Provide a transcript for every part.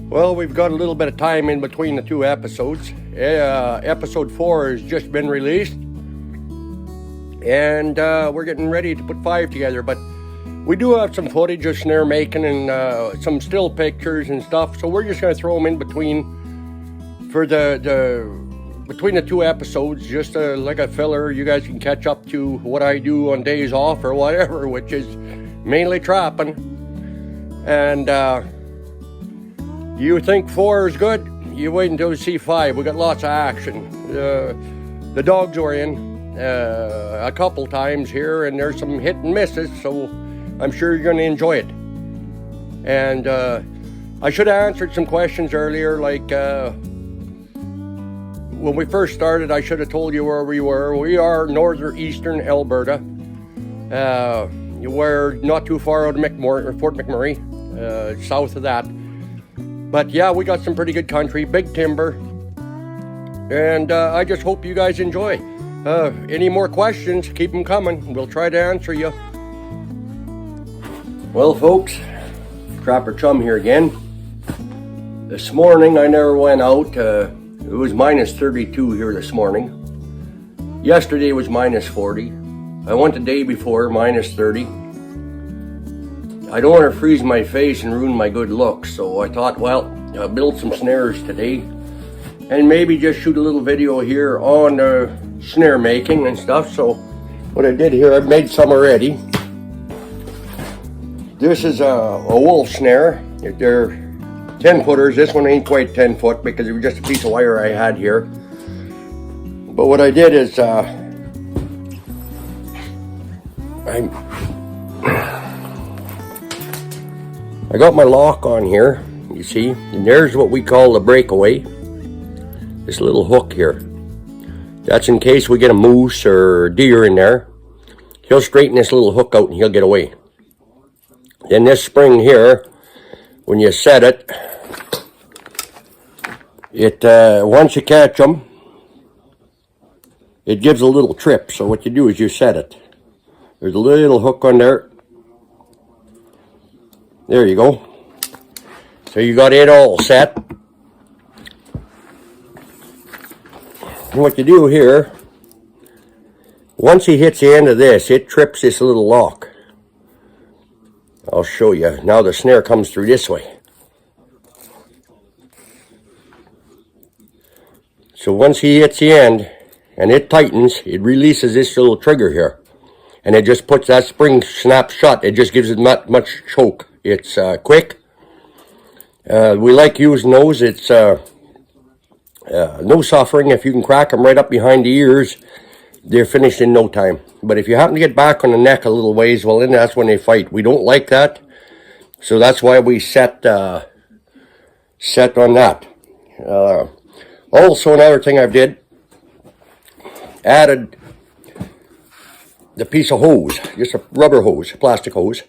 Well, we've got a little bit of time in between the two episodes. Episode 4 has just been released, and we're getting ready to put 5 together, but we do have some footage of snare making and some still pictures and stuff, so we're just going to throw them in between for between the two episodes, just like a filler. You guys can catch up to what I do on days off or whatever, which is mainly trapping. And you think 4 is good? You wait until you see 5. We got lots of action. The dogs were in a couple times here, and there's some hit and misses, so I'm sure you're going to enjoy it. And I should have answered some questions earlier, like when we first started, I should have told you where we were. We are northeastern Alberta. We're not too far out of Fort McMurray, south of that. But yeah, we got some pretty good country, big timber, and I just hope you guys enjoy. Any more questions, keep them coming. We'll try to answer you. Well, folks, Trapper Chum here again. This morning, I never went out. It was minus 32 here this morning. Yesterday was minus 40. I went the day before, minus 30. I don't want to freeze my face and ruin my good looks, so I thought, well, I'll build some snares today and maybe just shoot a little video here on snare making and stuff. So what I did here, I've made some already. This is a wolf snare. They're 10 footers. This one ain't quite 10 foot because it was just a piece of wire I had here. But what I did is I got my lock on here, you see, and there's what we call the breakaway. This little hook here. That's in case we get a moose or deer in there. He'll straighten this little hook out and he'll get away. Then this spring here, when you set it, once you catch them, it gives a little trip. So what you do is you set it. There's a little hook on there. There you go. So you got it all set. And what you do here, once he hits the end of this, it trips this little lock. I'll show you. Now the snare comes through this way. So once he hits the end and it tightens, it releases this little trigger here. And it just puts that spring snap shut. It just gives it not much choke. It's quick. We like using those. It's no suffering. If you can crack them right up behind the ears, they're finished in no time. But if you happen to get back on the neck a little ways, well, then that's when they fight. We don't like that. So that's why we set on that. Also, another thing I did, added the piece of hose, just a rubber hose, plastic hose.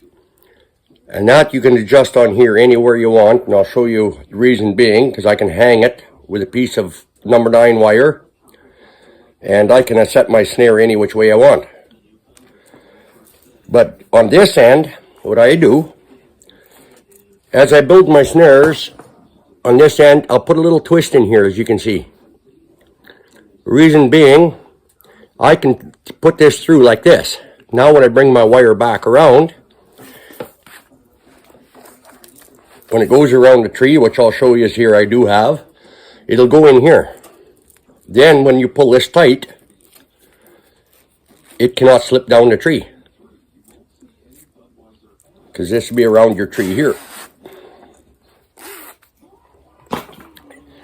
And that you can adjust on here anywhere you want. And I'll show you the reason being, because I can hang it with a piece of number 9 wire. And I can set my snare any which way I want. But on this end, what I do, as I build my snares, on this end, I'll put a little twist in here, as you can see. Reason being, I can put this through like this. Now when I bring my wire back around, when it goes around the tree, which I'll show you here I do have, it'll go in here. Then when you pull this tight, it cannot slip down the tree, because this will be around your tree here.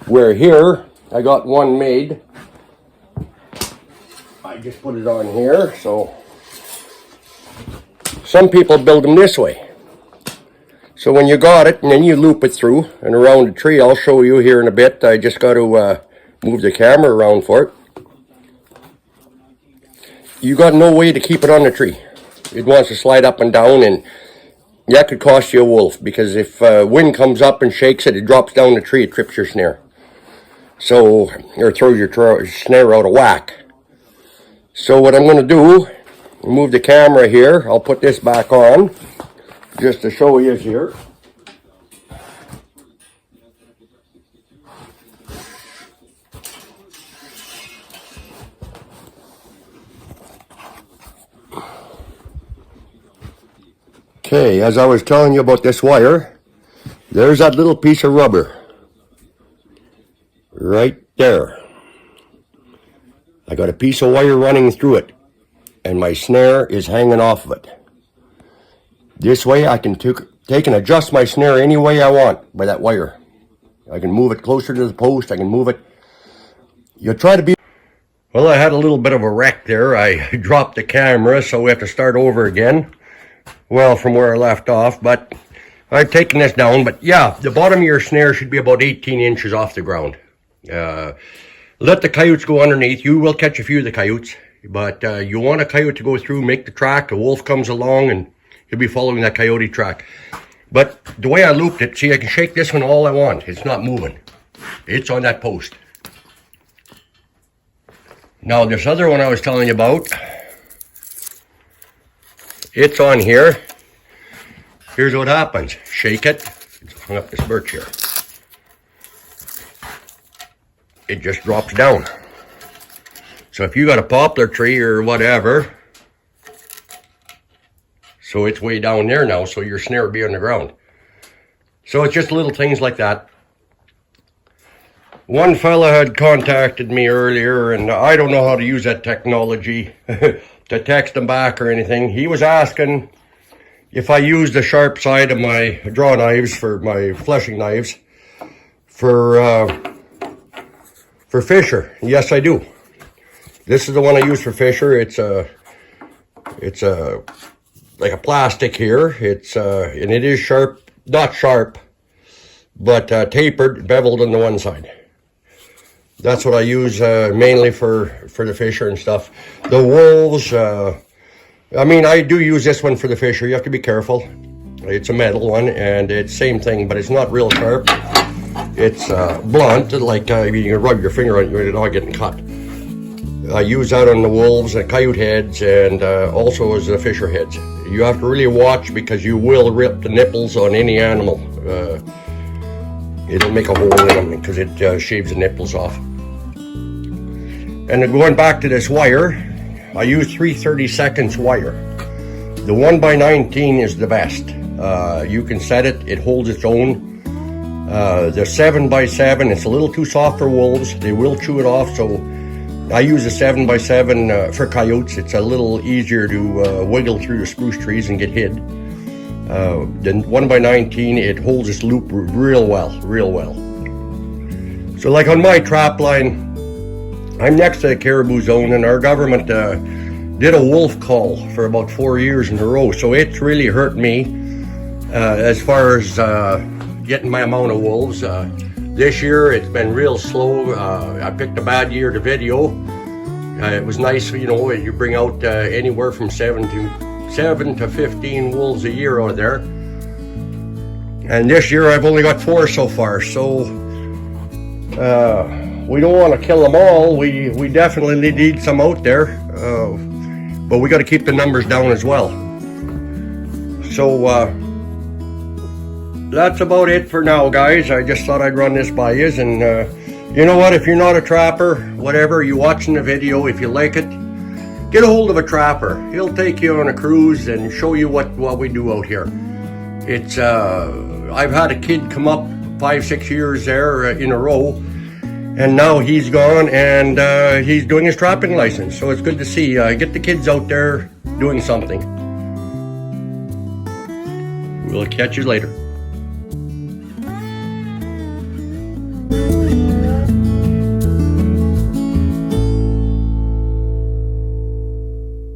Where here, I got one made. I just put it on here, so some people build them this way. So when you got it, and then you loop it through and around the tree, I'll show you here in a bit. I just got to move the camera around for it. You got no way to keep it on the tree. It wants to slide up and down, and that could cost you a wolf, because if wind comes up and shakes it, it drops down the tree, it trips your snare. So, or throws your snare out of whack. So what I'm going to do, move the camera here. I'll put this back on just to show you here. Okay, as I was telling you about this wire, there's that little piece of rubber right there. I got a piece of wire running through it, and my snare is hanging off of it. This way I can take and adjust my snare any way I want by that wire. I can move it closer to the post, I can move it. You try to be... Well, I had a little bit of a wreck there. I dropped the camera, so we have to start over again. Well, from where I left off, but I've taken this down. But yeah, the bottom of your snare should be about 18 inches off the ground. Let the coyotes go underneath. You will catch a few of the coyotes, but you want a coyote to go through, make the track. A wolf comes along and you'll be following that coyote track. But the way I looped it, see, I can shake this one all I want. It's not moving. It's on that post. Now, this other one I was telling you about, it's on here. Here's what happens. Shake it. It's hung up this birch here. It just drops down. So if you got a poplar tree or whatever, so it's way down there now, so your snare will be on the ground. So it's just little things like that. One fella had contacted me earlier, and I don't know how to use that technology to text him back or anything. He was asking if I use the sharp side of my draw knives for my fleshing knives for Fisher. Yes, I do. This is the one I use for Fisher. It's like a plastic here. And it is sharp, not sharp, but tapered, beveled on the one side. That's what I use mainly for the Fisher and stuff. The wolves, I mean, I do use this one for the Fisher. You have to be careful. It's a metal one, and it's same thing, but it's not real sharp. It's blunt, like you can rub your finger on it, you're not getting cut. I use that on the wolves and coyote heads, and also as the Fisher heads. You have to really watch, because you will rip the nipples on any animal. It'll make a hole in them because it shaves the nipples off. And then going back to this wire, I use 3/32 wire. The 1x19 is the best. You can set it, it holds its own. The 7x7, it's a little too soft for wolves. They will chew it off, so I use a 7x7 for coyotes. It's a little easier to wiggle through the spruce trees and get hid. The 1x19, it holds its loop real well. So like on my trap line, I'm next to the caribou zone, and our government did a wolf call for about 4 years in a row. So it's really hurt me as far as getting my amount of wolves. This year it's been real slow. I picked a bad year to video. It was nice, you know, you bring out anywhere from 7 to 15 wolves a year out of there. And this year I've only got 4 so far. So we don't want to kill them all. We definitely need some out there, but we got to keep the numbers down as well. So that's about it for now, guys. I just thought I'd run this by you. And you know what, if you're not a trapper, whatever, you watching the video, if you like it, get a hold of a trapper. He'll take you on a cruise and show you what we do out here. It's I've had a kid come up 5-6 years there in a row, and now he's gone and he's doing his trapping license. So it's good to see. Get the kids out there doing something. We'll catch you later.